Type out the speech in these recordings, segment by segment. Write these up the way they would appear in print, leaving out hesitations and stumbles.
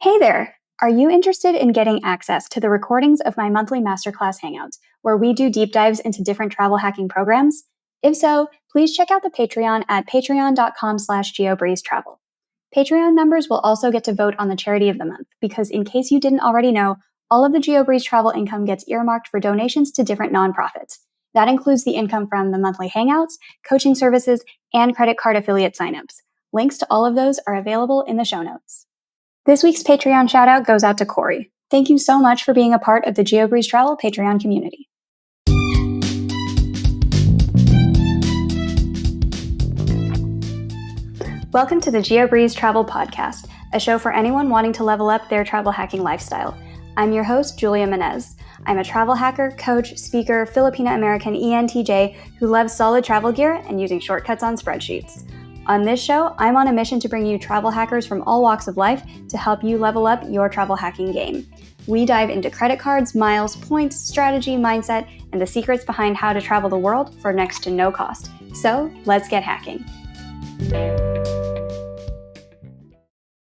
Hey there! Are you interested in getting access to the recordings of my monthly masterclass hangouts, where we do deep dives into different travel hacking programs? If so, please check out the Patreon at patreon.com/geobreezetravel. Patreon members will also get to vote on the charity of the month, because in case you didn't already know, all of the Geobreeze travel income gets earmarked for donations to different nonprofits. That includes the income from the monthly hangouts, coaching services, and credit card affiliate signups. Links to all of those are available in the show notes. This week's Patreon shoutout goes out to Corey. Thank you so much for being a part of the Geobreeze Travel Patreon community. Welcome to the Geobreeze Travel Podcast, a show for anyone wanting to level up their travel hacking lifestyle. I'm your host, Julia Menez. I'm a travel hacker, coach, speaker, Filipina-American ENTJ who loves solid travel gear and using shortcuts on spreadsheets. On this show, I'm on a mission to bring you travel hackers from all walks of life to help you level up your travel hacking game. We dive into credit cards, miles, points, strategy, mindset, and the secrets behind how to travel the world for next to no cost. So, let's get hacking.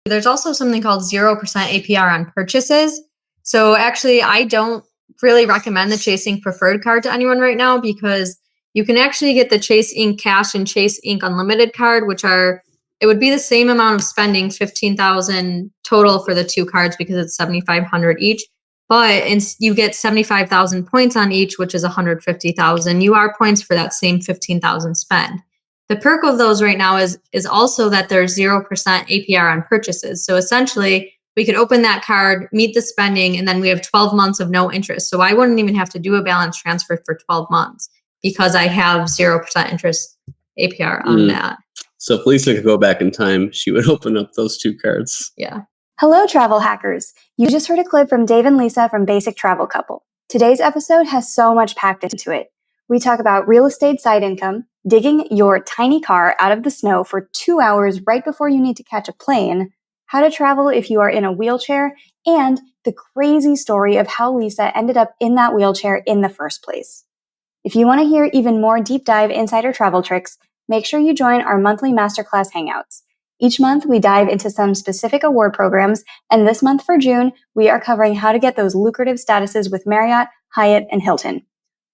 There's also something called 0% APR on purchases. So actually, I don't really recommend the Chase Ink Preferred card to anyone right now because you can actually get the Chase Ink Cash and Chase Ink Unlimited card, it would be the same amount of spending, $15,000 total for the two cards because it's $7,500 each. But you get 75,000 points on each, which is 150,000 UR points for that same 15,000 spend. The perk of those right now is also that there's 0% APR on purchases. So essentially, we could open that card, meet the spending, and then we have 12 months of no interest. So I wouldn't even have to do a balance transfer for 12 months because I have 0% interest APR on that. So if Lisa could go back in time, she would open up those two cards. Yeah. Hello, travel hackers. You just heard a clip from Dave and Lisa from Basic Travel Couple. Today's episode has so much packed into it. We talk about real estate side income, digging your tiny car out of the snow for 2 hours right before you need to catch a plane, how to travel if you are in a wheelchair, and the crazy story of how Lisa ended up in that wheelchair in the first place. If you want to hear even more deep dive insider travel tricks, make sure you join our monthly masterclass hangouts. Each month, we dive into some specific award programs, and this month for June, we are covering how to get those lucrative statuses with Marriott, Hyatt, and Hilton.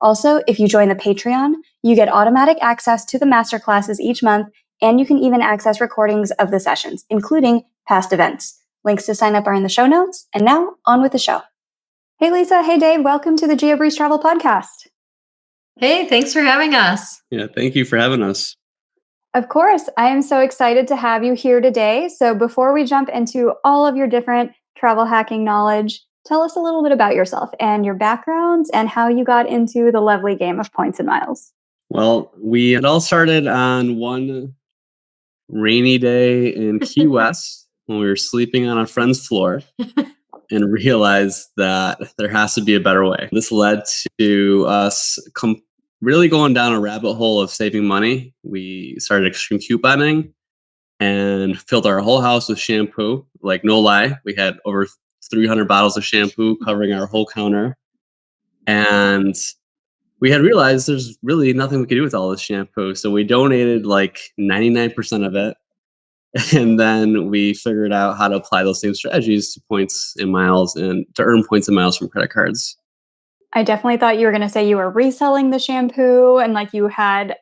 Also, if you join the Patreon, you get automatic access to the masterclasses each month, and you can even access recordings of the sessions, including past events. Links to sign up are in the show notes, and now, on with the show. Hey Lisa, hey Dave, welcome to the Geobreeze Travel Podcast. Hey, thanks for having us. Yeah, thank you for having us. Of course, I am so excited to have you here today. So before we jump into all of your different travel hacking knowledge, tell us a little bit about yourself and your backgrounds and how you got into the lovely game of points and miles. Well, it all started on one rainy day in Key West when we were sleeping on a friend's floor and realized that there has to be a better way. This led to us really going down a rabbit hole of saving money. We started extreme couponing and filled our whole house with shampoo. Like, no lie, we had over 300 bottles of shampoo covering our whole counter. And we had realized there's really nothing we could do with all this shampoo. So we donated like 99% of it. And then we figured out how to apply those same strategies to points and miles and to earn points and miles from credit cards. I definitely thought you were going to say you were reselling the shampoo and like you had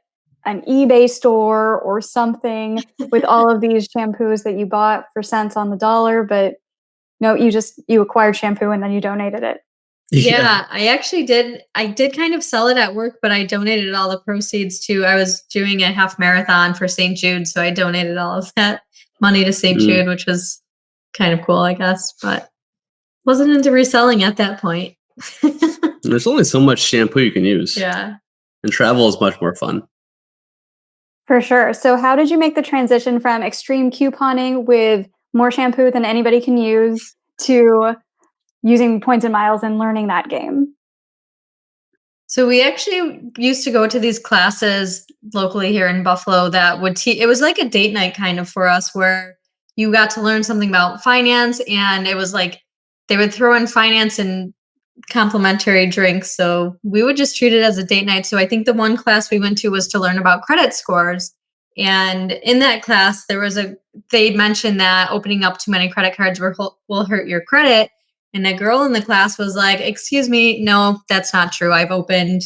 an eBay store or something with all of these shampoos that you bought for cents on the dollar. But no, you acquired shampoo and then you donated it. Yeah, I actually did. I did kind of sell it at work, but I donated all the proceeds I was doing a half marathon for St. Jude. So I donated all of that money to St. Jude, which was kind of cool, I guess, but wasn't into reselling at that point. There's only so much shampoo you can use. Yeah. And travel is much more fun. For sure. So how did you make the transition from extreme couponing with more shampoo than anybody can use to using points and miles and learning that game? So we actually used to go to these classes locally here in Buffalo that would it was like a date night kind of for us where you got to learn something about finance, and it was like they would throw in finance and complimentary drinks. So we would just treat it as a date night. So I think the one class we went to was to learn about credit scores. And in that class, they mentioned that opening up too many credit cards will hurt your credit. And a girl in the class was like, excuse me, no, that's not true. I've opened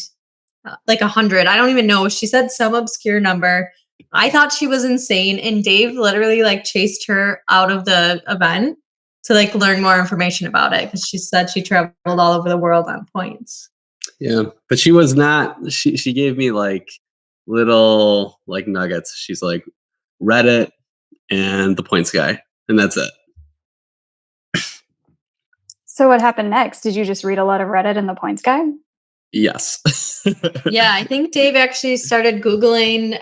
like 100. I don't even know. She said some obscure number. I thought she was insane. And Dave literally like chased her out of the event to like learn more information about it, because she said she traveled all over the world on points. Yeah, but she was not. She gave me like little like nuggets. She's like Reddit and the points guy, and that's it. So what happened next? Did you just read a lot of Reddit and the points guy? Yes. Yeah, I think Dave actually started Googling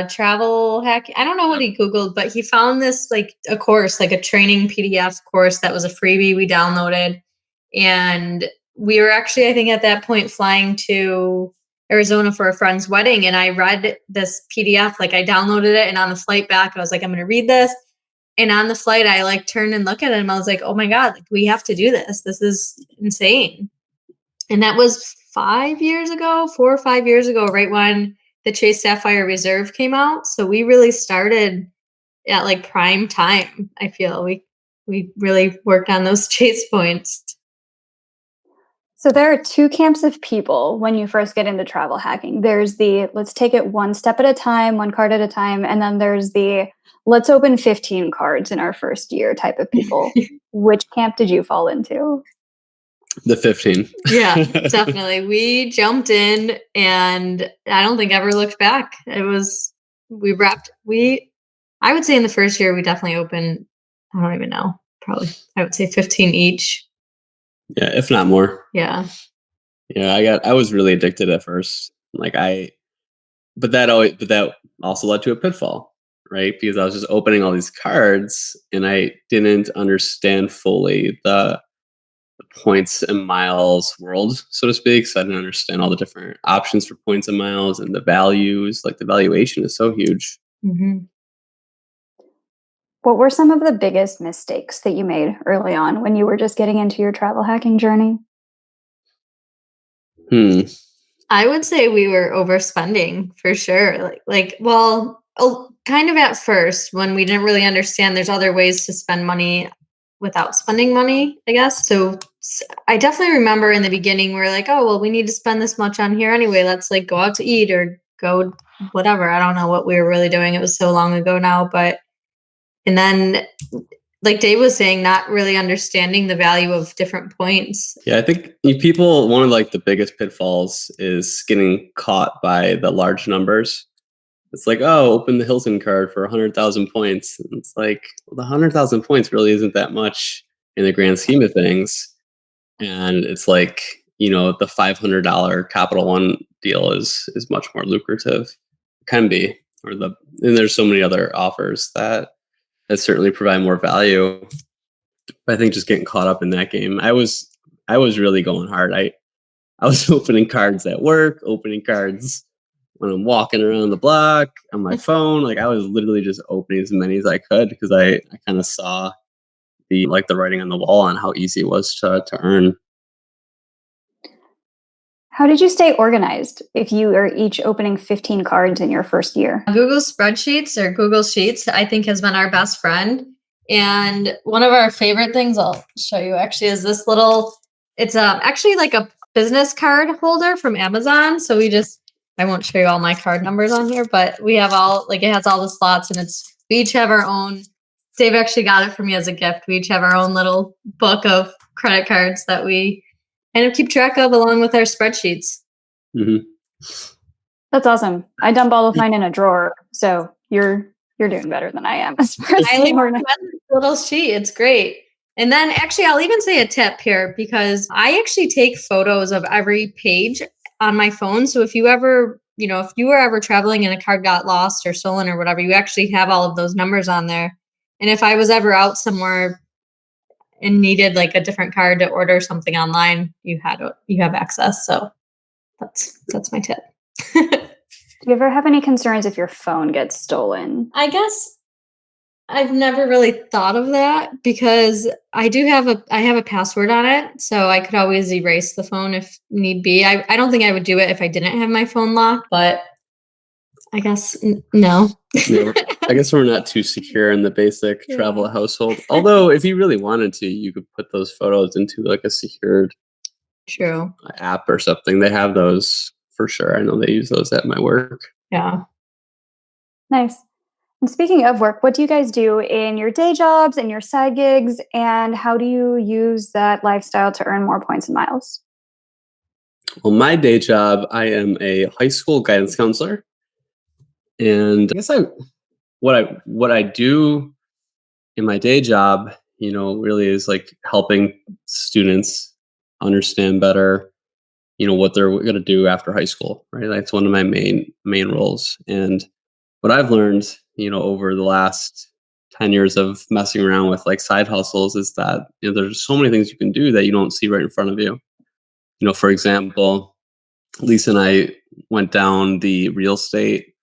travel hack. I don't know what he Googled, but he found this like a course, like a training PDF course that was a freebie we downloaded. And we were actually, I think at that point, flying to Arizona for a friend's wedding. And I read this PDF, like I downloaded it. And on the flight back, I was like, I'm going to read this. And on the flight, I like turned and looked at it and I was like, oh my God, like, we have to do this. This is insane. And that was 4 or 5 years ago, right when the Chase Sapphire Reserve came out. So we really started at like prime time. I feel we really worked on those chase points. So there are two camps of people when you first get into travel hacking. There's the let's take it one step at a time, one card at a time, and then there's the let's open 15 cards in our first year type of people. Which camp did you fall into? The 15. Yeah, definitely. We jumped in and I don't think ever looked back. I would say in the first year we definitely opened, I don't even know, probably I would say 15 each. Yeah, if not more. Yeah. Yeah, I was really addicted at first. But that also led to a pitfall, right? Because I was just opening all these cards and I didn't understand fully the points and miles world, so to speak. So I didn't understand all the different options for points and miles and the values. Like the valuation is so huge. Mm-hmm. What were some of the biggest mistakes that you made early on when you were just getting into your travel hacking journey? I would say we were overspending for sure. Kind of at first when we didn't really understand there's other ways to spend money without spending money, I guess. So I definitely remember in the beginning we were like, oh, well, we need to spend this much on here anyway. Let's like go out to eat or go whatever. I don't know what we were really doing. It was so long ago now, and then like Dave was saying, not really understanding the value of different points. Yeah, I think one of like the biggest pitfalls is getting caught by the large numbers. It's like, oh, open the Hilton card for 100,000 points. And it's like, well, the 100,000 points really isn't that much in the grand scheme of things. And it's like, the $500 Capital One deal is much more lucrative. Can be, and there's so many other offers that certainly provide more value. But I think just getting caught up in that game, I was really going hard. I was opening cards at work, opening cards when I'm walking around the block on my phone. Like I was literally just opening as many as I could because I kind of saw the writing on the wall on how easy it was to earn. How did you stay organized if you are each opening 15 cards in your first year? Google Spreadsheets or Google Sheets, I think, has been our best friend. And one of our favorite things I'll show you actually is this it's actually like a business card holder from Amazon. So I won't show you all my card numbers on here, but we have it has all the slots and we each have our own. Dave actually got it for me as a gift. We each have our own little book of credit cards that we kind of keep track of along with our spreadsheets. Mm-hmm. That's awesome. I dump all of mine in a drawer. So you're doing better than I am. I like this little sheet. It's great. And then actually, I'll even say a tip here because I actually take photos of every page on my phone. So if you were ever traveling and a card got lost or stolen or whatever, you actually have all of those numbers on there. And if I was ever out somewhere and needed like a different card to order something online, you have access. So that's my tip. Do you ever have any concerns if your phone gets stolen? I guess I've never really thought of that because I have a password on it, so I could always erase the phone if need be. I don't think I would do it if I didn't have my phone locked, but I guess no. I guess we're not too secure in the basic travel household. Although, if you really wanted to, you could put those photos into like a secured app or something. They have those for sure. I know they use those at my work. Yeah. Nice. And speaking of work, what do you guys do in your day jobs and your side gigs? And how do you use that lifestyle to earn more points and miles? Well, my day job, I am a high school guidance counselor. And I guess what I do in my day job, really is like helping students understand better, what they're going to do after high school, right? That's one of my main roles. And what I've learned, over the last 10 years of messing around with like side hustles is that, there's so many things you can do that you don't see right in front of you. For example, Lisa and I went down the real estate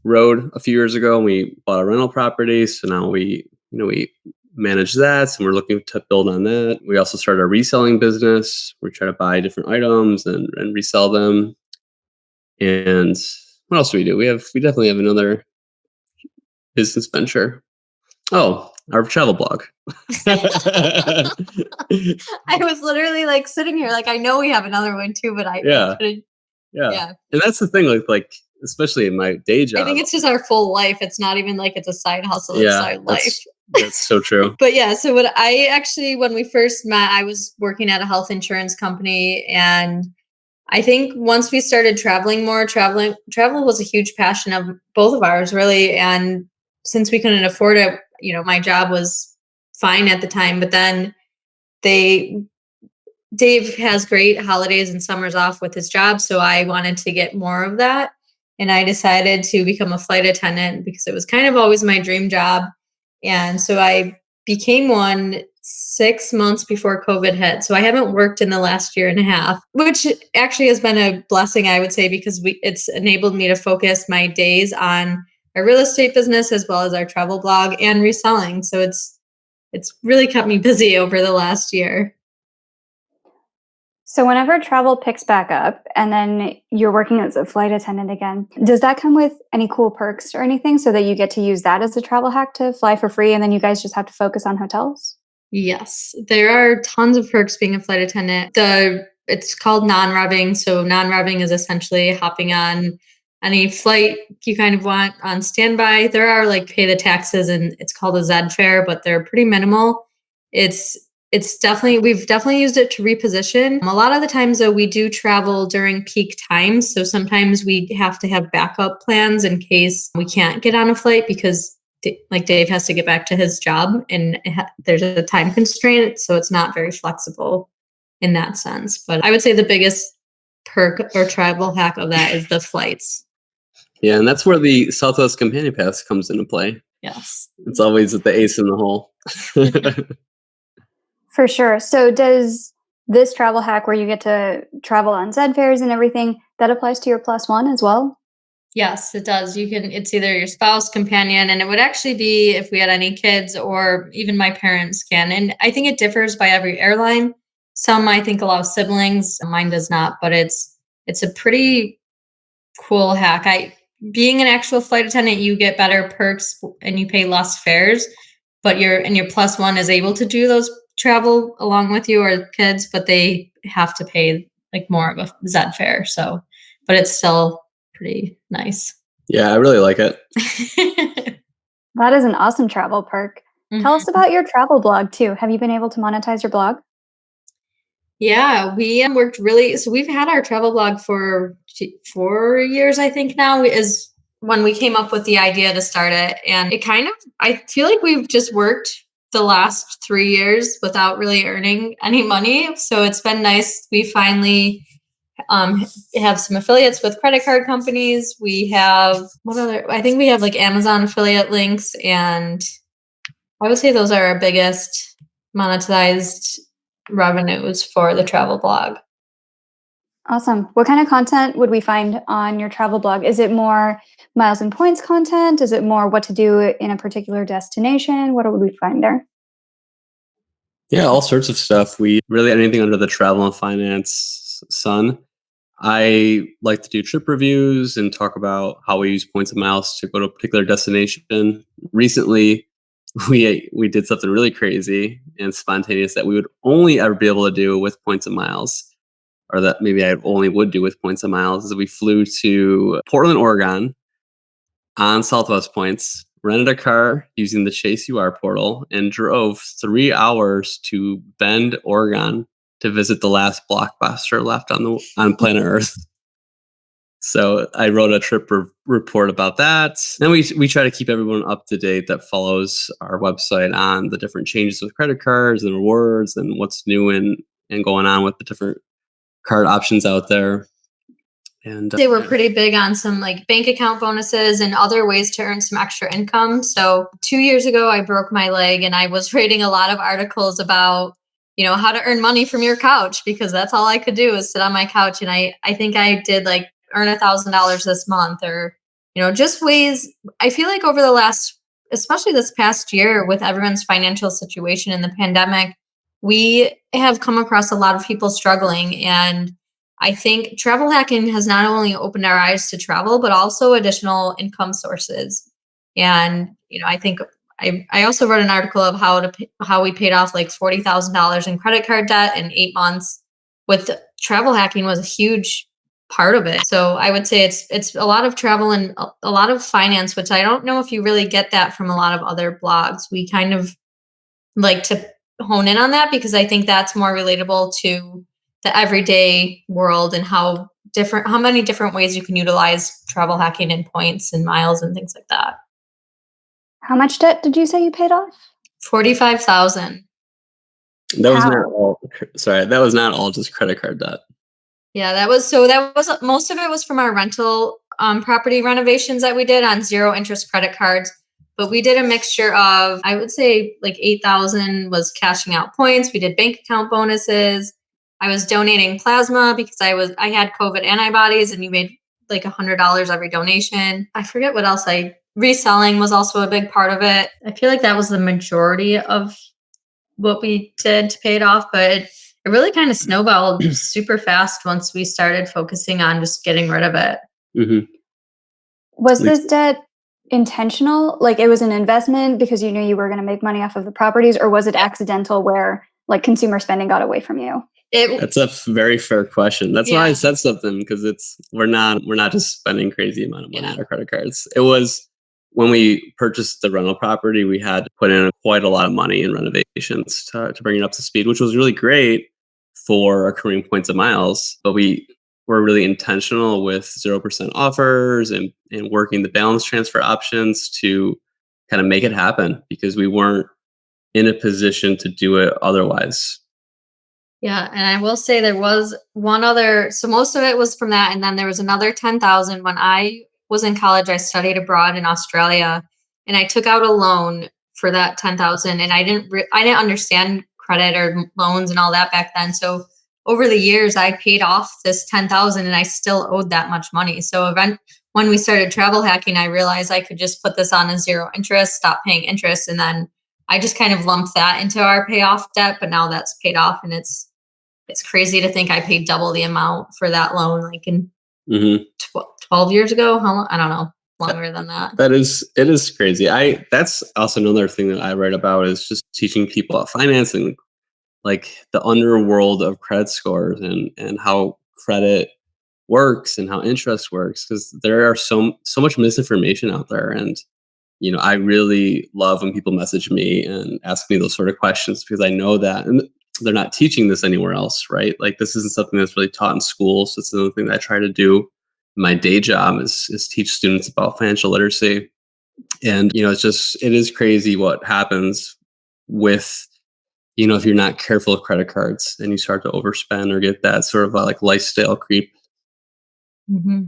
road a few years ago and we bought a rental property. So now we manage that and we're looking to build on that. We also started a reselling business. We try to buy different items and resell them. And what else do we do? We definitely have another business venture. Oh, our travel blog. I was literally like sitting here, like I know we have another one too, but I couldn't. Yeah. And that's the thing, like especially in my day job. I think it's just our full life. It's not even like it's a side hustle. It's our life. That's so true. But yeah, so when we first met, I was working at a health insurance company, and I think once we started traveling more, travel was a huge passion of both of ours, really. And since we couldn't afford it, my job was fine at the time. But then Dave has great holidays and summers off with his job, so I wanted to get more of that. And I decided to become a flight attendant because it was kind of always my dream job. And so I became one 6 months before COVID hit. So I haven't worked in the last year and a half, which actually has been a blessing, I would say, because it's enabled me to focus my days on our real estate business as well as our travel blog and reselling. So it's really kept me busy over the last year. So whenever travel picks back up and then you're working as a flight attendant again, does that come with any cool perks or anything so that you get to use that as a travel hack to fly for free and then you guys just have to focus on hotels? Yes, there are tons of perks being a flight attendant. It's called non-revving. So non-revving is essentially hopping on any flight you kind of want on standby. There are like pay the taxes and it's called a Z fare, but they're pretty minimal. We've definitely used it to reposition. A lot of the times though, we do travel during peak times. So sometimes we have to have backup plans in case we can't get on a flight because like Dave has to get back to his job and there's a time constraint. So it's not very flexible in that sense. But I would say the biggest perk or travel hack of that is the flights. Yeah, and that's where the Southwest Companion Pass comes into play. Yes. It's always the ace in the hole. For sure. So does this travel hack where you get to travel on Z fares and everything, that applies to your +1 as well? Yes, it does. It's either your spouse, companion, and it would actually be if we had any kids or even my parents can. And I think it differs by every airline. Some I think allow siblings, mine does not, but it's a pretty cool hack. Being an actual flight attendant, you get better perks and you pay less fares, but your +1 is able to do those travel along with you or kids, but they have to pay like more of a Z fare. So, but it's still pretty nice. Yeah, I really like it. That is an awesome travel perk. Mm-hmm. Tell us about your travel blog too. Have you been able to monetize your blog? Yeah, we worked so we've had our travel blog for 4 years, I think now, is when we came up with the idea to start it. And I feel like we've just worked the last 3 years without really earning any money. So it's been nice. We finally have some affiliates with credit card companies. We have I think we have like Amazon affiliate links, and I would say those are our biggest monetized revenues for the travel blog. Awesome. What kind of content would we find on your travel blog? Is it more miles and points content? Is it more what to do in a particular destination? What would we find there? Yeah, all sorts of stuff. We really anything under the travel and finance sun. I like to do trip reviews and talk about how we use points and miles to go to a particular destination. Recently, we did something really crazy and spontaneous that we would only ever be able to do with points and miles, or that maybe I only would do with points and miles. Is we flew to Portland, Oregon on Southwest Points, rented a car using the Chase UR portal, and drove 3 hours to Bend, Oregon, to visit the last blockbuster left on planet Earth. So I wrote a trip report about that. And we try to keep everyone up to date that follows our website on the different changes with credit cards and rewards and what's new and going on with the different card options out there. And they were pretty big on some like bank account bonuses and other ways to earn some extra income. So 2 years ago, I broke my leg and I was reading a lot of articles about, how to earn money from your couch, because that's all I could do was sit on my couch. And I think I did like earn $1,000 this month, or, just ways. I feel like over the last, especially this past year with everyone's financial situation in the pandemic, we have come across a lot of people struggling. And I think travel hacking has not only opened our eyes to travel, but also additional income sources. And, I think I also wrote an article of how we paid off like $40,000 in credit card debt in 8 months. With travel hacking was a huge part of it. So I would say it's a lot of travel and a lot of finance, which I don't know if you really get that from a lot of other blogs. We kind of like to hone in on that because I think that's more relatable to the everyday world and how many different ways you can utilize travel hacking and points and miles and things like that. How much debt did you say you paid off? 45,000. That was not all. Sorry, that was not all just credit card debt. Yeah, that was most of it was from our rental property renovations that we did on 0 interest credit cards. But we did a mixture of, I would say like 8,000 was cashing out points. We did bank account bonuses. I was donating plasma because I had COVID antibodies, and you made like $100 every donation. I forget what else reselling was also a big part of it. I feel like that was the majority of what we did to pay it off, but it really kind of snowballed super fast once we started focusing on just getting rid of it. Mm-hmm. Was this debt intentional? Like it was an investment because you knew you were going to make money off of the properties, or was it accidental where like consumer spending got away from you? That's a very fair question. That's why I said something, because we're not just spending crazy amount of money on our credit cards. It was when we purchased the rental property, we had to put in quite a lot of money in renovations to bring it up to speed, which was really great for accruing points and miles. But we were really intentional with 0% offers and working the balance transfer options to kind of make it happen, because we weren't in a position to do it otherwise. Yeah, and I will say there was one other, so most of it was from that, and then there was another 10,000 when I was in college. I studied abroad in Australia, and I took out a loan for that 10,000, and I didn't understand credit or loans and all that back then. So over the years, I paid off this 10,000, and I still owed that much money. So when we started travel hacking, I realized I could just put this on a 0 interest, stop paying interest, and then I just kind of lumped that into our payoff debt. But now that's paid off, and it's crazy to think I paid double the amount for that loan, like in 12 years ago. How long? I don't know. Longer than that. It is crazy. That's also another thing that I write about, is just teaching people about financing, like the underworld of credit scores and how credit works and how interest works, because there are so much misinformation out there. And I really love when people message me and ask me those sort of questions, because I know that, and they're not teaching this anywhere else, right? Like this isn't something that's really taught in school. So it's another thing that I try to do in my day job is teach students about financial literacy. And, it is crazy what happens with, if you're not careful with credit cards and you start to overspend or get that sort of like lifestyle creep. Mm-hmm.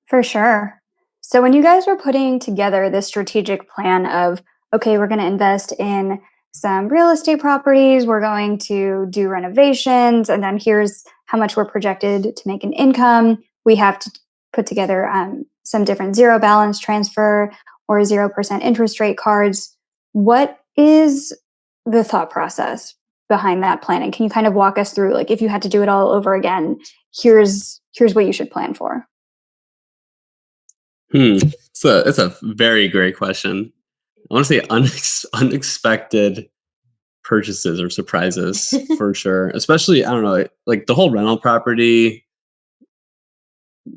For sure. So when you guys were putting together this strategic plan of, okay, we're going to invest in some real estate properties, we're going to do renovations, and then here's how much we're projected to make in income. We have to put together some different zero balance transfer or 0% interest rate cards. What is the thought process behind that planning? Can you kind of walk us through, like, if you had to do it all over again, here's what you should plan for? It's a very great question. I want to say unexpected purchases or surprises for sure. Especially, I don't know, like the whole rental property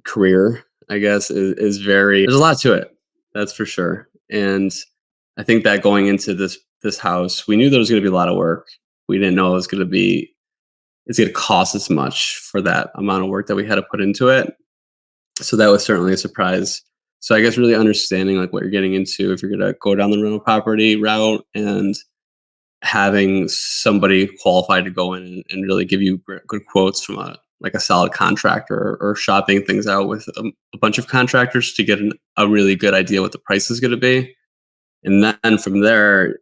career, I guess, is very, there's a lot to it. That's for sure. And I think that going into this house, we knew there was going to be a lot of work. We didn't know it's going to cost as much for that amount of work that we had to put into it. So that was certainly a surprise. So I guess really understanding like what you're getting into if you're going to go down the rental property route, and having somebody qualified to go in and really give you good quotes from a solid contractor, or shopping things out with a bunch of contractors to get a really good idea what the price is going to be. And then from there,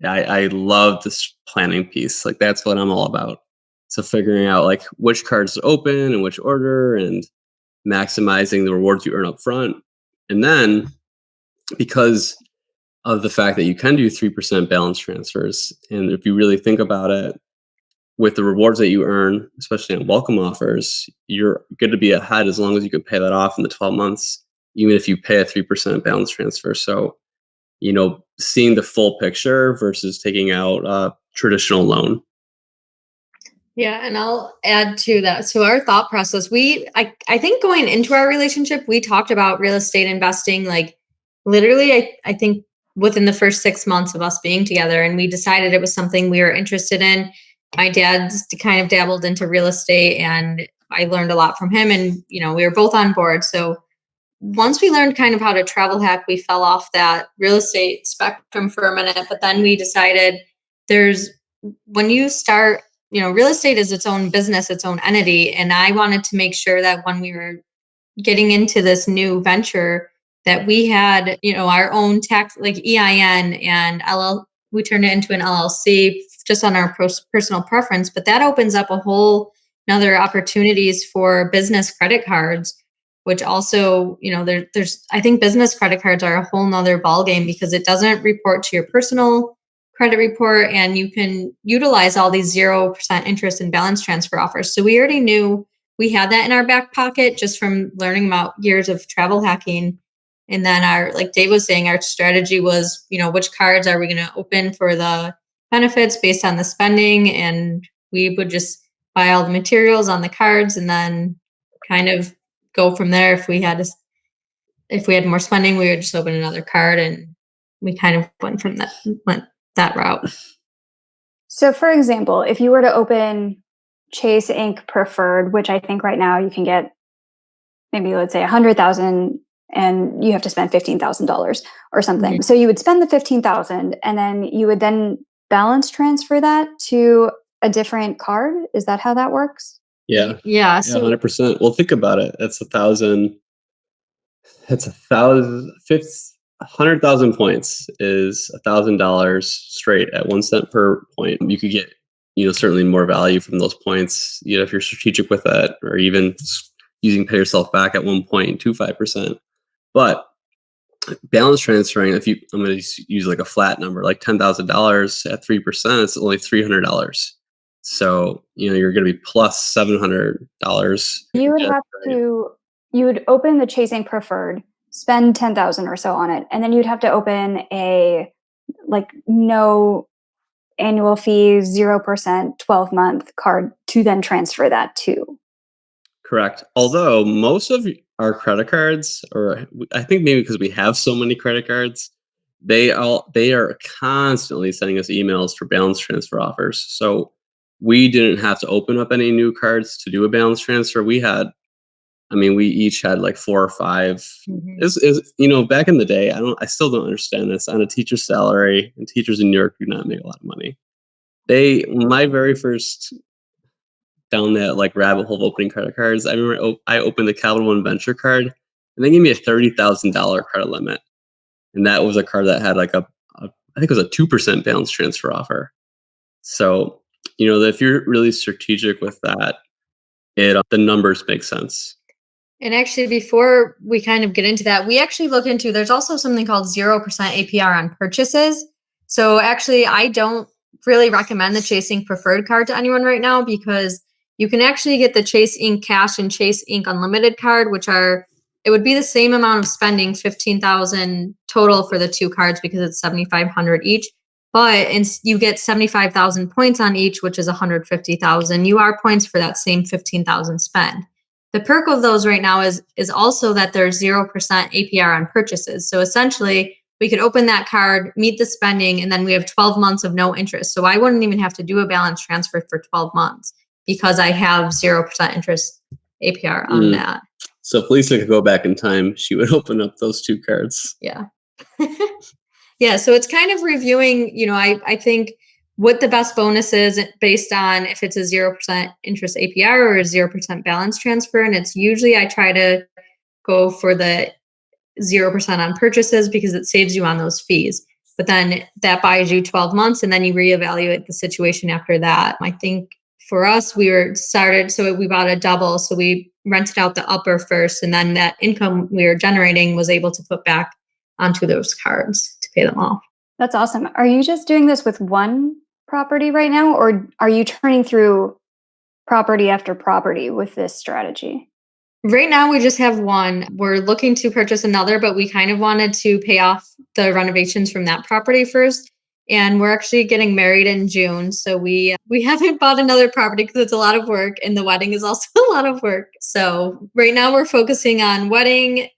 I love this planning piece. Like that's what I'm all about. So figuring out like which cards to open and which order, and maximizing the rewards you earn up front. And then because of the fact that you can do 3% balance transfers, and if you really think about it, with the rewards that you earn, especially on welcome offers, you're going to be ahead as long as you can pay that off in the 12 months, even if you pay a 3% balance transfer. So, seeing the full picture versus taking out a traditional loan. Yeah, and I'll add to that. So our thought process, I think going into our relationship, we talked about real estate investing, like literally, I think within the first 6 months of us being together, and we decided it was something we were interested in. My dad's kind of dabbled into real estate, and I learned a lot from him, and we were both on board. So once we learned kind of how to travel hack, we fell off that real estate spectrum for a minute, but then we decided when you start, real estate is its own business, its own entity. And I wanted to make sure that when we were getting into this new venture, that we had, our own tax, like EIN and we turned it into an LLC just on our personal preference. But that opens up a whole another opportunities for business credit cards, which also, there's, I think business credit cards are a whole nother ballgame because it doesn't report to your personal credit report, and you can utilize all these 0% interest and balance transfer offers. So we already knew we had that in our back pocket just from learning about years of travel hacking. And then like Dave was saying, our strategy was, which cards are we going to open for the benefits based on the spending? And we would just buy all the materials on the cards and then kind of go from there. If we had more spending, we would just open another card, and we kind of went that route. So for example, if you were to open Chase Inc. Preferred, which I think right now you can get maybe, let's say, 100,000, and you have to spend $15,000 or something. Mm-hmm. So you would spend the 15,000, and then you would then balance transfer that to a different card. Is that how that works? Yeah. Yeah. So 100%. Well, think about it. That's 100,000 points is $1,000 straight at 1 cent per point. You could get, certainly more value from those points, if you're strategic with that, or even using pay yourself back at 1.25%. But balance transferring, I'm going to use like a flat number, like $10,000 at 3%, it's only $300. So, you're going to be plus $700. You would open the Chase Inc. Preferred, spend 10,000 or so on it, and then you'd have to open a no annual fee, 0% 12-month card to then transfer that to. Correct. Although most of our credit cards, or I think maybe because we have so many credit cards, they are constantly sending us emails for balance transfer offers. So we didn't have to open up any new cards to do a balance transfer. We each had like 4 or 5. Mm-hmm. Back in the day, I still don't understand this. On a teacher's salary, and teachers in New York do not make a lot of money. My very first down that like rabbit hole of opening credit cards, I remember I opened the Capital One Venture card, and they gave me a $30,000 credit limit, and that was a card that had like I think it was a 2% balance transfer offer. So if you're really strategic with that, the numbers make sense. And actually, before we kind of get into that, we actually look into, there's also something called 0% APR on purchases. So actually, I don't really recommend the Chase Ink Preferred card to anyone right now because you can actually get the Chase Ink Cash and Chase Ink Unlimited card, which are, it would be the same amount of spending, $15,000 total for the two cards because it's $7,500 each. But you get 75,000 points on each, which is 150,000 UR points for that same 15,000 spend. The perk of those right now is also that there's 0% APR on purchases. So essentially, we could open that card, meet the spending, and then we have 12 months of no interest. So I wouldn't even have to do a balance transfer for 12 months because I have 0% interest APR on that. So if Lisa could go back in time, she would open up those two cards. Yeah. Yeah. So it's kind of reviewing, I think what the best bonus is based on if it's a 0% interest APR or a 0% balance transfer. And it's usually I try to go for the 0% on purchases because it saves you on those fees. But then that buys you 12 months and then you reevaluate the situation after that. I think for us, we bought a double. So we rented out the upper first and then that income we were generating was able to put back onto those cards to pay them off. That's awesome. Are you just doing this with one property right now, or are you turning through property after property with this strategy? Right now, we just have one. We're looking to purchase another, but we kind of wanted to pay off the renovations from that property first. And we're actually getting married in June. So we haven't bought another property because it's a lot of work. And the wedding is also a lot of work. So right now we're focusing on wedding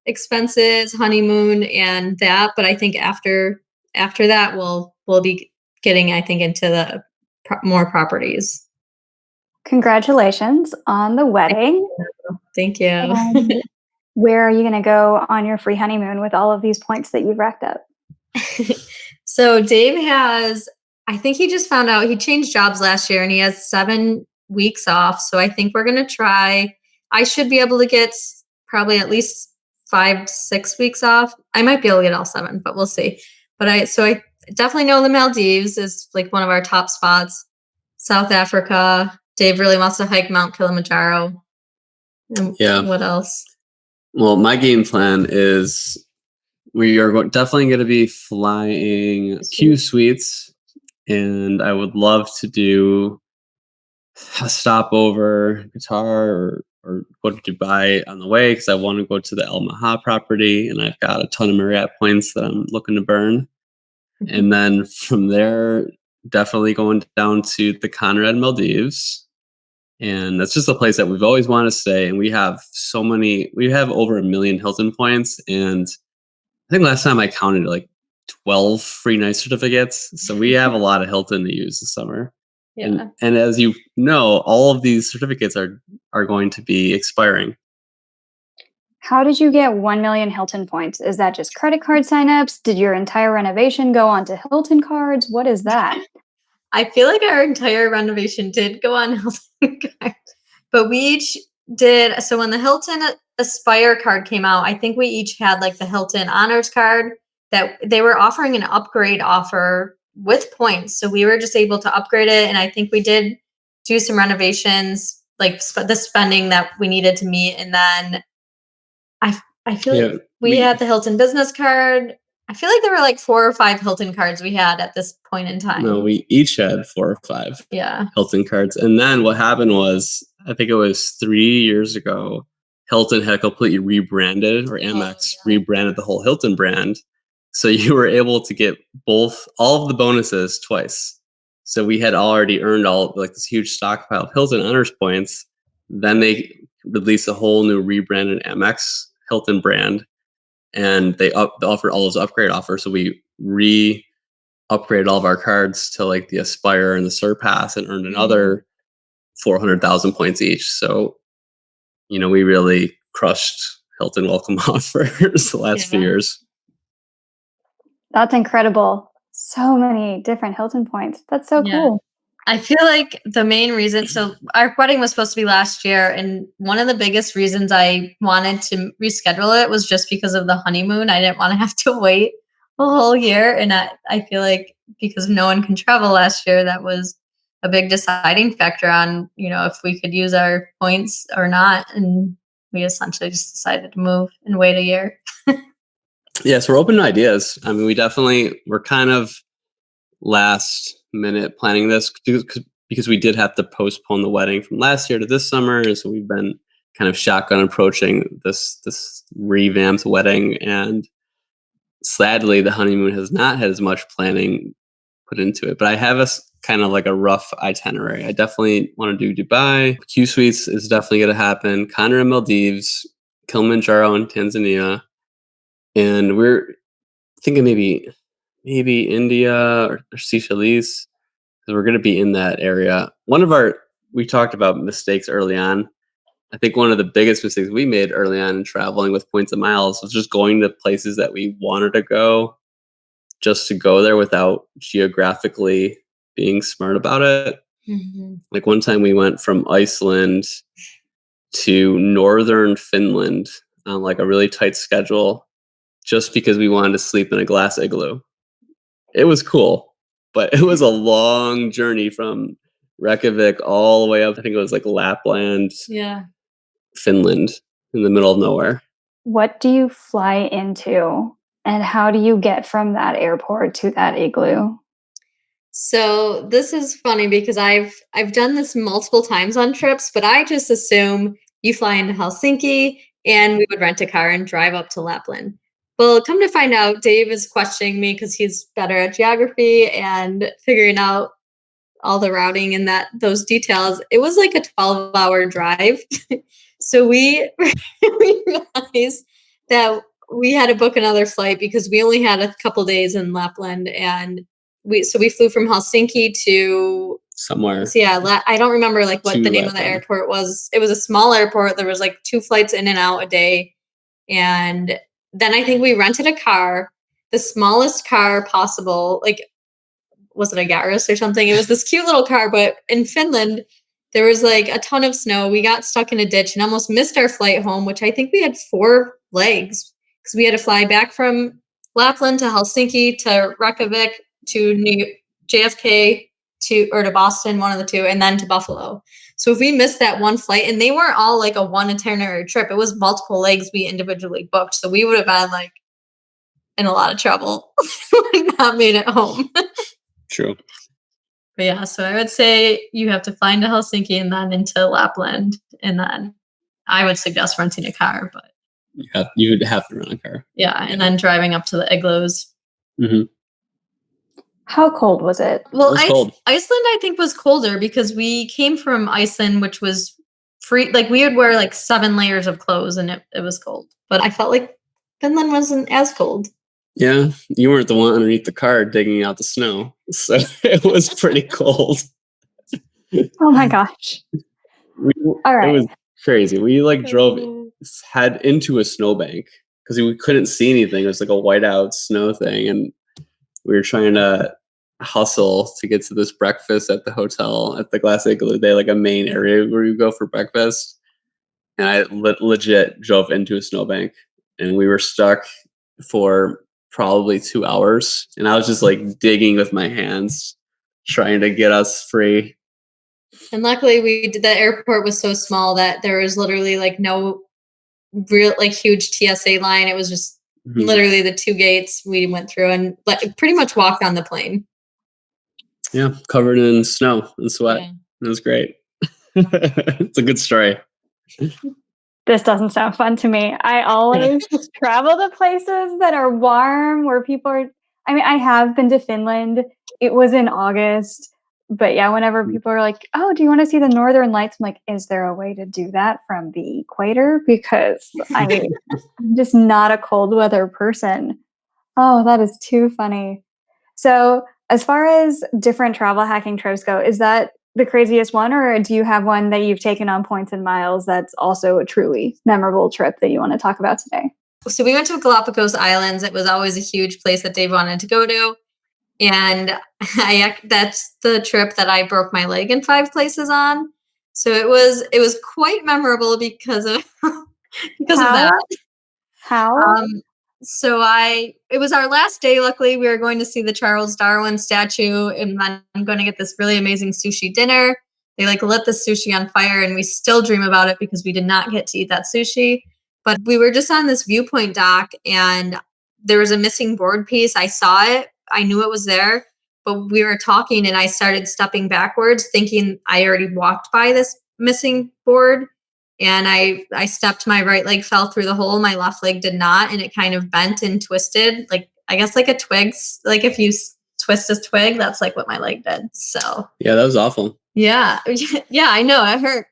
expenses, honeymoon, and that. But I think after that, we'll be getting, I think, into the more properties. Congratulations on the wedding. Thank you. Where are you going to go on your free honeymoon with all of these points that you've racked up? So Dave I think he just found out he changed jobs last year and he has 7 weeks off. So I think we're going to try. I should be able to get probably at least 5 to 6 weeks off. I might be able to get all 7, but we'll see. But I definitely know the Maldives is like one of our top spots. South Africa. Dave really wants to hike Mount Kilimanjaro. And what else? Well, my game plan is we are definitely going to be flying Q Suites, and I would love to do a stopover Qatar or go to Dubai on the way because I want to go to the Al Maha property, and I've got a ton of Marriott points that I'm looking to burn. Mm-hmm. And then from there, definitely going down to the Conrad Maldives. And that's just a place that we've always wanted to stay. And we have over 1 million Hilton points. And I think last time I counted like 12 free night certificates. So we have a lot of Hilton to use this summer. Yeah. And as you know, all of these certificates are going to be expiring. How did you get 1 million Hilton points? Is that just credit card signups? Did your entire renovation go onto Hilton cards? What is that? I feel like our entire renovation did go on Hilton cards, but we each did. So when the Hilton Aspire card came out, I think we each had like the Hilton Honors card that they were offering an upgrade offer with points. So we were just able to upgrade it. And I think we did do some renovations, like the spending that we needed to meet. And then I feel like we had the Hilton business card. I feel like there were like 4 or 5 Hilton cards we had at this point in time. No, we each had 4 or 5 Hilton cards. And then what happened was, I think it was 3 years ago, Hilton had completely rebranded, or Amex rebranded the whole Hilton brand. So you were able to get all of the bonuses twice. So we had already earned this huge stockpile of Hilton Honors points. Then they released a whole new rebranded Amex Hilton brand. And they offered all those upgrade offers. So we upgraded all of our cards to like the Aspire and the Surpass and earned another 400,000 points each. So, we really crushed Hilton welcome offers the last few years. That's incredible. So many different Hilton points. That's so cool. I feel like the main reason, so our wedding was supposed to be last year, and one of the biggest reasons I wanted to reschedule it was just because of the honeymoon. I didn't want to have to wait a whole year. And I feel like because no one can travel last year, that was a big deciding factor on, if we could use our points or not. And we essentially just decided to move and wait a year. Yeah, so we're open to ideas. I mean, we're kind of last minute planning this because we did have to postpone the wedding from last year to this summer. And so we've been kind of shotgun approaching this revamped wedding. And sadly, the honeymoon has not had as much planning put into it. But I have kind of like a rough itinerary. I definitely want to do Dubai. Q Suites is definitely going to happen. Conner and Maldives, Kilimanjaro in Tanzania. And we're thinking maybe India or Seychelles, because we're going to be in that area. We talked about mistakes early on. I think one of the biggest mistakes we made early on in traveling with points and miles was just going to places that we wanted to go just to go there without geographically being smart about it. Mm-hmm. Like one time we went from Iceland to northern Finland on like a really tight schedule just because we wanted to sleep in a glass igloo. It was cool, but it was a long journey from Reykjavik all the way up. I think it was like Lapland, Finland, in the middle of nowhere. What do you fly into, and how do you get from that airport to that igloo? So this is funny because I've done this multiple times on trips, but I just assume you fly into Helsinki and we would rent a car and drive up to Lapland. Well, come to find out, Dave is questioning me because he's better at geography and figuring out all the routing and those details. It was like a 12-hour drive. So we realized that we had to book another flight because we only had a couple days in Lapland, and we flew from Helsinki to somewhere. So I don't remember like what the name of the airport was. It was a small airport. There was like 2 flights in and out a day. And then I think we rented a car, the smallest car possible. Like, was it a Yaris or something? It was this cute little car, but in Finland, there was like a ton of snow. We got stuck in a ditch and almost missed our flight home, which I think we had 4 legs because we had to fly back from Lapland to Helsinki to Reykjavik to JFK to Boston, one of the two, and then to Buffalo. So if we missed that one flight, and they weren't all like a one itinerary trip, it was multiple legs we individually booked. So we would have been like in a lot of trouble. Not made it home. True. But yeah, so I would say you have to fly into Helsinki and then into Lapland. And then I would suggest renting a car, but you would have to rent a car. Yeah, and then driving up to the igloos. Mm-hmm. How cold was it? Well, it was cold. Iceland, I think, was colder because we came from Iceland, which was free. Like we would wear like 7 layers of clothes and it was cold. But I felt like Finland wasn't as cold. Yeah, you weren't the one underneath the car digging out the snow. So it was pretty cold. Oh my gosh. All right. It was crazy. We like drove head into a snowbank because we couldn't see anything. It was like a whiteout snow thing. And we were trying to hustle to get to this breakfast at the hotel at the Glass Igloo. They had like a main area where you go for breakfast. And I legit drove into a snowbank and we were stuck for probably 2 hours. And I was just like digging with my hands, trying to get us free. And luckily the airport was so small that there was literally like no real like huge TSA line. It was just literally the 2 gates we went through and pretty much walked on the plane. Yeah, covered in snow and sweat. Yeah. It was great. It's a good story. This doesn't sound fun to me. I always travel to places that are warm where people are. I mean, I have been to Finland. It was in August. But yeah, whenever people are like, oh, do you want to see the Northern Lights? I'm like, is there a way to do that from the equator? Because I'm just not a cold weather person. Oh, that is too funny. So as far as different travel hacking trips go, is that the craziest one, or do you have one that you've taken on points and miles that's also a truly memorable trip that you want to talk about today? So we went to Galapagos Islands. It was always a huge place that Dave wanted to go to. And that's the trip that I broke my leg in 5 places on. So it was quite memorable because of that. How? It was our last day. Luckily, we were going to see the Charles Darwin statue, and then I'm going to get this really amazing sushi dinner. They like lit the sushi on fire, and we still dream about it because we did not get to eat that sushi. But we were just on this viewpoint dock, and there was a missing board piece. I saw it. I knew it was there, but we were talking and I started stepping backwards thinking I already walked by this missing board. And I stepped, my right leg fell through the hole. My left leg did not. And it kind of bent and twisted, like, I guess like a twig. Like if you twist a twig, that's like what my leg did. So Yeah, that was awful. yeah. Yeah, I know. It hurt.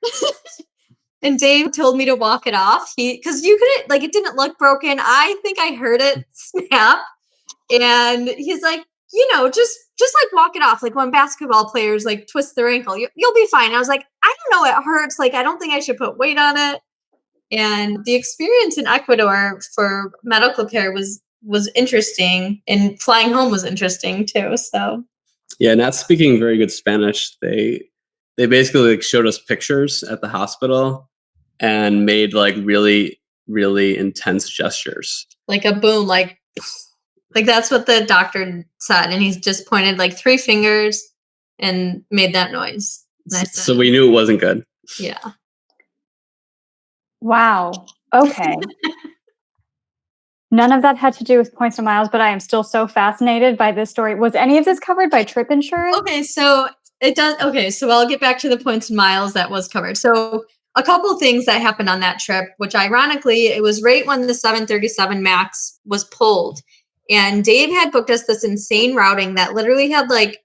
And Dave told me to walk it off. Because you couldn't, like, it didn't look broken. I think I heard it snap. And he's like, just like walk it off. Like when basketball players like twist their ankle, you'll be fine. I was like, I don't know, it hurts. Like, I don't think I should put weight on it. And the experience in Ecuador for medical care was interesting, and flying home was interesting too. So yeah, not speaking very good Spanish, they basically like showed us pictures at the hospital and made like really, really intense gestures. like a boom, like that's what the doctor said, and he's just pointed like 3 fingers and made that noise. So we knew it wasn't good. Yeah. Wow. Okay. None of that had to do with points and miles, but I am still so fascinated by this story. Was any of this covered by trip insurance? Okay, so it does. Okay, so I'll get back to the points and miles that was covered. So a couple of things that happened on that trip, which ironically, it was right when the 737 MAX was pulled. And Dave had booked us this insane routing that literally had like,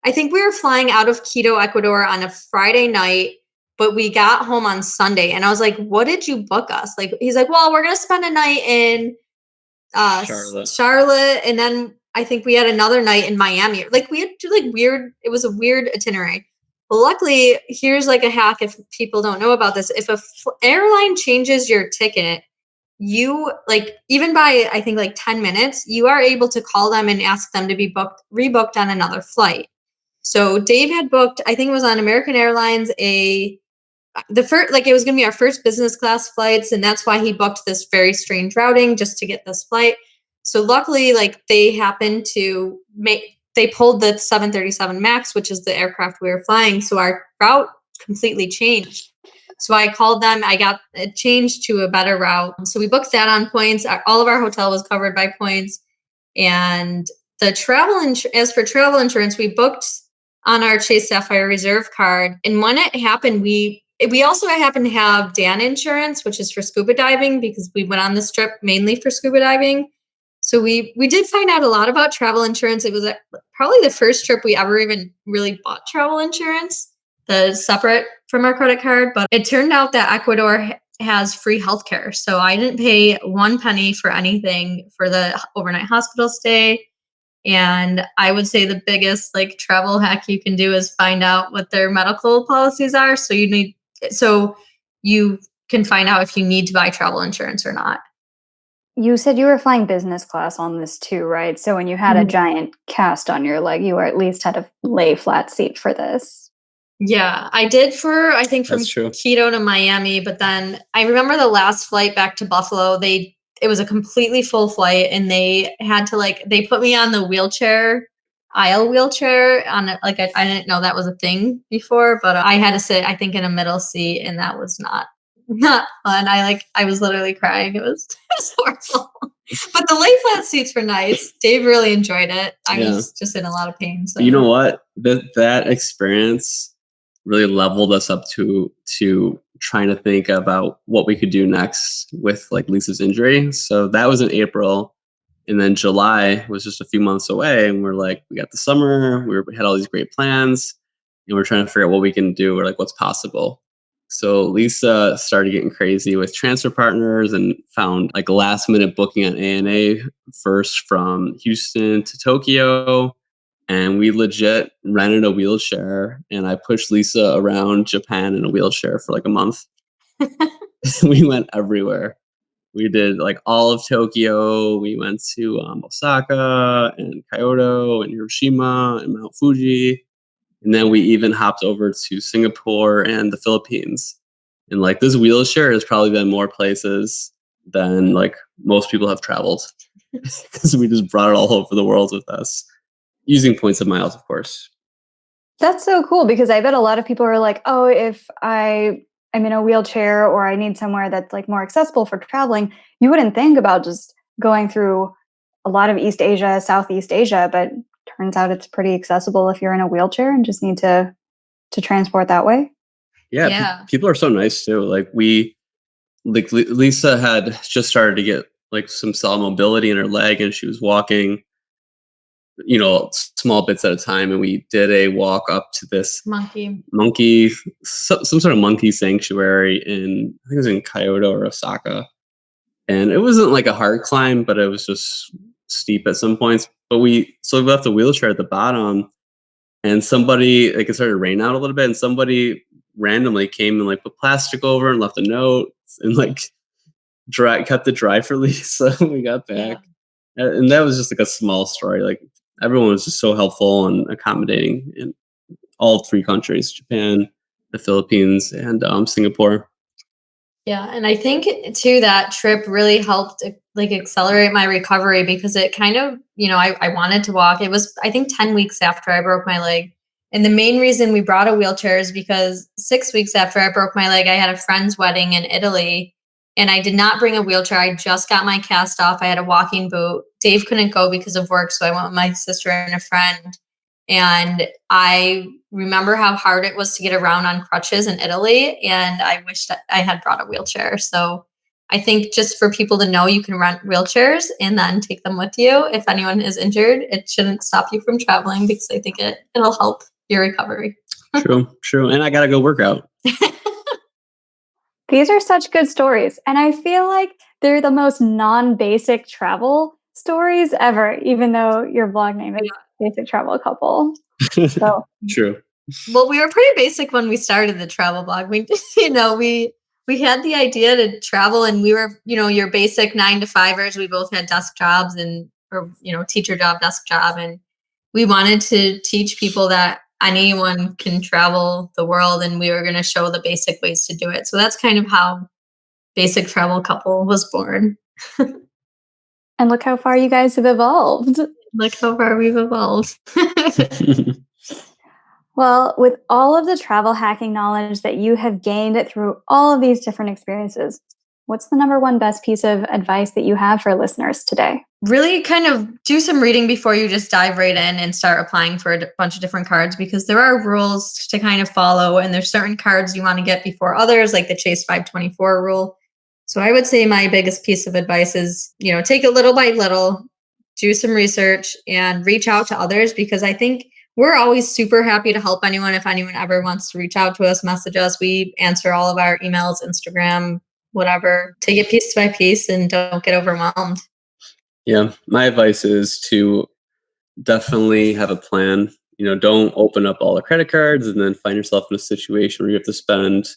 I think we were flying out of Quito, Ecuador on a Friday night, but we got home on Sunday. And I was like, what did you book us? Like, he's like, well, we're going to spend a night in Charlotte. And then I think we had another night in Miami. Like we had to like weird, it was a weird itinerary. Well, luckily, here's like a hack if people don't know about this. If a airline changes your ticket, you like, even by I think like 10 minutes, you are able to call them and ask them to be rebooked on another flight. So Dave had booked, I think it was on American Airlines, it was going to be our first business class flights. And that's why he booked this very strange routing just to get this flight. So luckily, like they happened to they pulled the 737 MAX, which is the aircraft we were flying. So our route completely changed. So I called them, I got it changed to a better route. So we booked that on points. All of our hotel was covered by points. And the as for travel insurance, we booked on our Chase Sapphire Reserve card. And when it happened, we also happened to have DAN insurance, which is for scuba diving, because we went on this trip mainly for scuba diving. So we did find out a lot about travel insurance. It was probably the first trip we ever even really bought travel insurance that is separate from our credit card. But it turned out that Ecuador has free healthcare. So I didn't pay 1 penny for anything for the overnight hospital stay. And I would say the biggest like travel hack you can do is find out what their medical policies are. So you can find out if you need to buy travel insurance or not. You said you were flying business class on this too, right? So when you had a giant cast on your leg, you at least had a lay flat seat for this. Yeah, I did I think from Quito to Miami, but then I remember the last flight back to Buffalo, it was a completely full flight and they had to they put me on the aisle wheelchair on it. Like I didn't know that was a thing before, but I had to sit, I think, in a middle seat, and that was not fun. I was literally crying. It was horrible. But the lay flat seats were nice. Dave really enjoyed it. I was just in a lot of pain. So. You know what? That experience really leveled us up to trying to think about what we could do next with like Lisa's injury. So that was in April. And then July was just a few months away. And we're like, we got the summer. We had all these great plans. And we're trying to figure out what we can do or like what's possible. So Lisa started getting crazy with transfer partners and found like a last minute booking on ANA first from Houston to Tokyo. And we legit rented a wheelchair, and I pushed Lisa around Japan in a wheelchair for like a month. We went everywhere. We did like all of Tokyo. We went to Osaka and Kyoto and Hiroshima and Mount Fuji. And then we even hopped over to Singapore and the Philippines. And like this wheelchair has probably been more places than like most people have traveled because we just brought it all over the world with us. Using points and miles, of course. That's so cool because I bet a lot of people are like, oh, if I'm in a wheelchair or I need somewhere that's like more accessible for traveling, you wouldn't think about just going through a lot of East Asia, Southeast Asia, but turns out it's pretty accessible if you're in a wheelchair and just need to transport that way. Yeah, Yeah. people are so nice too. Lisa had just started to get like some cell mobility in her leg, and she was walking, small bits at a time. And we did a walk up to this Monkey. some sort of monkey sanctuary I think it was in Kyoto or Osaka. And it wasn't like a hard climb, but it was just steep at some points. But we left a wheelchair at the bottom, and somebody, like, it started to rain out a little bit, and somebody randomly came and like put plastic over and left a note and like kept it dry for Lisa when we got back. Yeah. And that was just like a small story. Like, everyone was just so helpful and accommodating in all three countries: Japan, the Philippines, and Singapore. Yeah, and I think too that trip really helped like accelerate my recovery because it kind of, I wanted to walk. It was, I think, 10 weeks after I broke my leg. And the main reason we brought a wheelchair is because 6 weeks after I broke my leg, I had a friend's wedding in Italy, and I did not bring a wheelchair. I just got my cast off. I had a walking boot. Dave couldn't go because of work, so I went with my sister and a friend. And I remember how hard it was to get around on crutches in Italy. And I wish that I had brought a wheelchair. So I think just for people to know you can rent wheelchairs and then take them with you. If anyone is injured, it shouldn't stop you from traveling because I think it'll help your recovery. True. And I got to go work out. These are such good stories. And I feel like they're the most non-basic travel stories ever, even though your blog name is Basic Travel Couple. So. True. Well, we were pretty basic when we started the travel blog. We just, we had the idea to travel, and we were, your basic 9-to-5ers. We both had desk jobs or teacher job, desk job. And we wanted to teach people that anyone can travel the world, and we were going to show the basic ways to do it. So that's kind of how Basic Travel Couple was born. And look how far you guys have evolved. Look how far we've evolved. Well, with all of the travel hacking knowledge that you have gained through all of these different experiences, what's the number one best piece of advice that you have for listeners today? Really kind of do some reading before you just dive right in and start applying for a bunch of different cards, because there are rules to kind of follow, and there's certain cards you want to get before others, like the Chase 524 rule. So I would say my biggest piece of advice is, take it little by little, do some research, and reach out to others, because I think we're always super happy to help anyone. If anyone ever wants to reach out to us, message us. We answer all of our emails, Instagram, whatever. Take it piece by piece and don't get overwhelmed. Yeah, my advice is to definitely have a plan. Don't open up all the credit cards and then find yourself in a situation where you have to spend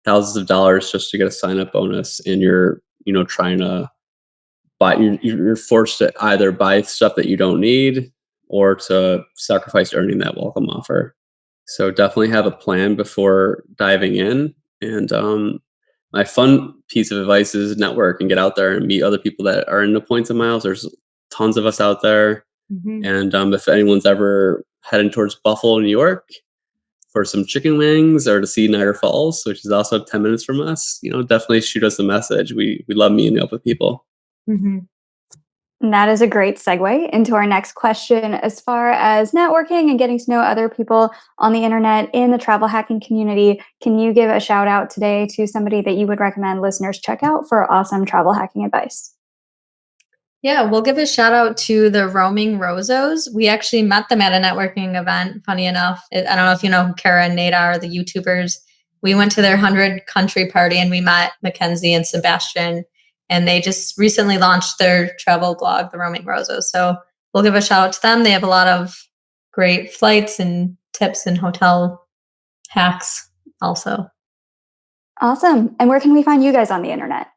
thousands of dollars just to get a sign-up bonus, and you're trying to buy. You're forced to either buy stuff that you don't need or to sacrifice earning that welcome offer. So definitely have a plan before diving in. And my fun piece of advice is network and get out there and meet other people that are into points and miles. There's tons of us out there. Mm-hmm. And if anyone's ever heading towards Buffalo, New York for some chicken wings or to see Niagara Falls, which is also 10 minutes from us, definitely shoot us a message. We love meeting up with people. Mm-hmm. And that is a great segue into our next question. As far as networking and getting to know other people on the internet in the travel hacking community, can you give a shout out today to somebody that you would recommend listeners check out for awesome travel hacking advice? Yeah, we'll give a shout out to the Roaming Rosos. We actually met them at a networking event, funny enough. I don't know if you know who Kara and Nate are, the YouTubers. We went to their 100 country party and we met Mackenzie and Sebastian. And they just recently launched their travel blog, the Roaming Rosos. So we'll give a shout out to them. They have a lot of great flights and tips and hotel hacks also. Awesome. And where can we find you guys on the internet?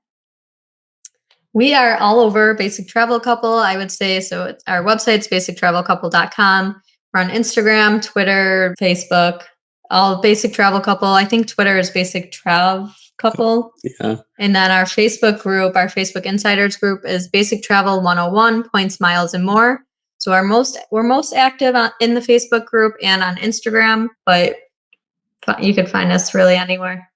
We are all over Basic Travel Couple, I would say. So our website's basictravelcouple.com. We're on Instagram, Twitter, Facebook, all Basic Travel Couple. I think Twitter is Basic Trav Couple. Yeah. And then our Facebook group, our Facebook Insiders group is Basic Travel 101, Points, Miles, and More. So we're most active in the Facebook group and on Instagram, but you can find us really anywhere.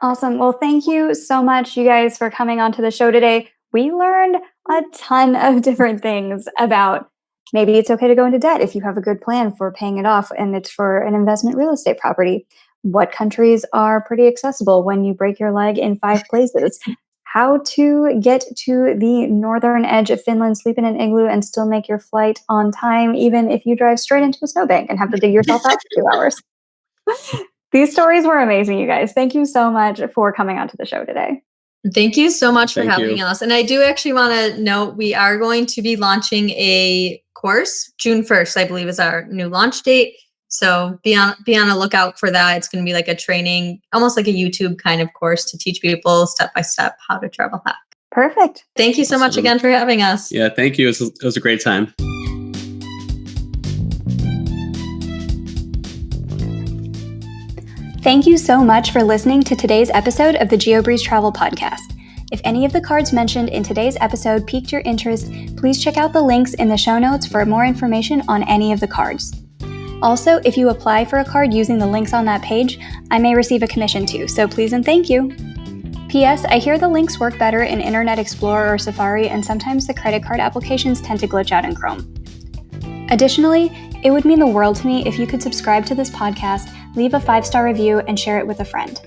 Awesome. Well, thank you so much, you guys, for coming onto the show today. We learned a ton of different things about Maybe it's okay to go into debt if you have a good plan for paying it off and it's for an investment real estate property. What countries are pretty accessible when you break your leg in 5 places? How to get to the northern edge of Finland, sleep in an igloo, and still make your flight on time, even if you drive straight into a snowbank and have to dig yourself out for 2 hours. These stories were amazing, you guys. Thank you so much for coming onto the show today. Thank you so much for Thank having you. us. And I do actually want to note we are going to be launching a course. June 1st, I believe, is our new launch date. So be on a lookout for that. It's going to be like a training, almost like a YouTube kind of course to teach people step by step how to travel hack. Perfect. Thank you so much Awesome. again for having us. Yeah, thank you. It was a great time. Thank you so much for listening to today's episode of the Geobreeze Travel Podcast. If any of the cards mentioned in today's episode piqued your interest, please check out the links in the show notes for more information on any of the cards. Also, if you apply for a card using the links on that page, I may receive a commission too, so please and thank you. P.S. I hear the links work better in Internet Explorer or Safari, and sometimes the credit card applications tend to glitch out in Chrome. Additionally, it would mean the world to me if you could subscribe to this podcast, leave a 5-star review, and share it with a friend.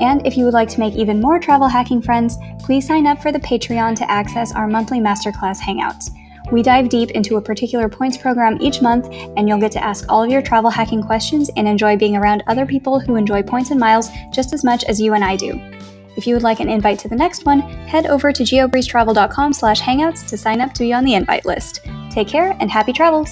And if you would like to make even more travel hacking friends, please sign up for the Patreon to access our monthly masterclass hangouts. We dive deep into a particular points program each month, and you'll get to ask all of your travel hacking questions and enjoy being around other people who enjoy points and miles just as much as you and I do. If you would like an invite to the next one, head over to geobreezetravel.com/hangouts to sign up to be on the invite list. Take care and happy travels!